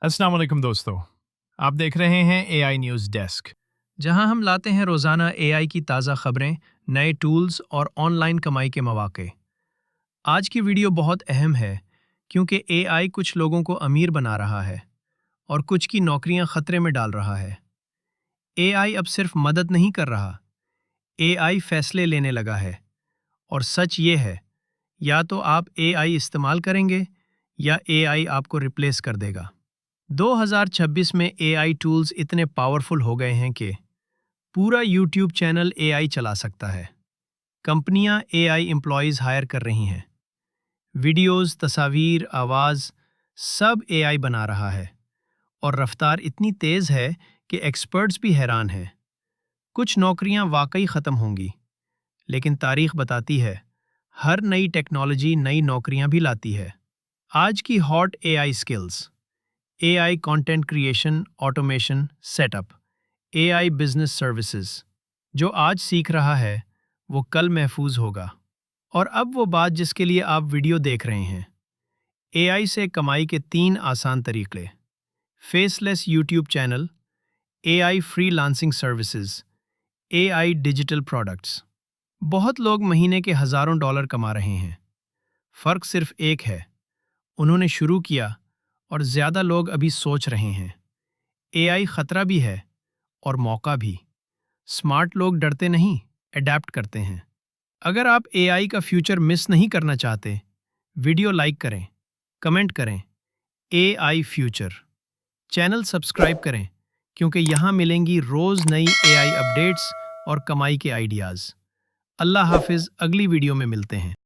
अस्सलाम वालेकुम दोस्तों, आप देख रहे हैं एआई न्यूज़ डेस्क, जहां हम लाते हैं रोज़ाना एआई की ताज़ा खबरें, नए टूल्स और ऑनलाइन कमाई के मौके। आज की वीडियो बहुत अहम है क्योंकि एआई कुछ लोगों को अमीर बना रहा है और कुछ की नौकरियां खतरे में डाल रहा है। एआई अब सिर्फ मदद नहीं कर रहा, एआई फैसले लेने लगा है। और सच ये है, या तो आप एआई इस्तेमाल करेंगे या एआई आपको रिप्लेस कर देगा। 2026 में एआई टूल्स इतने पावरफुल हो गए हैं कि पूरा यूट्यूब चैनल एआई चला सकता है। कंपनियां एआई एम्प्लॉयज़ हायर कर रही हैं। वीडियोस, तस्वीर, आवाज़ सब एआई बना रहा है और रफ्तार इतनी तेज़ है कि एक्सपर्ट्स भी हैरान हैं। कुछ नौकरियां वाकई ख़त्म होंगी, लेकिन तारीख बताती है हर नई टेक्नोलॉजी नई नौकरियां भी लाती है। आज की hot AI skills: AI content creation, automation, setup, AI business services. जो आज सीख रहा है वो कल महफूज होगा। और अब वो बात जिसके लिए आप वीडियो देख रहे हैं। एआई से कमाई के 3 आसान तरीके: faceless YouTube channel, AI freelancing services, AI digital products. बहुत लोग महीने के हज़ारों डॉलर कमा रहे हैं। फ़र्क सिर्फ एक है, उन्होंने शुरू किया और ज़्यादा लोग अभी सोच रहे हैं। एआई खतरा भी है और मौका भी। स्मार्ट लोग डरते नहीं, अडेप्ट करते हैं। अगर आप एआई का फ्यूचर मिस नहीं करना चाहते, वीडियो लाइक करें, कमेंट करें, एआई फ्यूचर। चैनल सब्सक्राइब करें क्योंकि यहाँ मिलेंगी रोज़ नई एआई अपडेट्स और कमाई के आइडियाज़। अल्लाह हाफिज़, अगली वीडियो में मिलते हैं।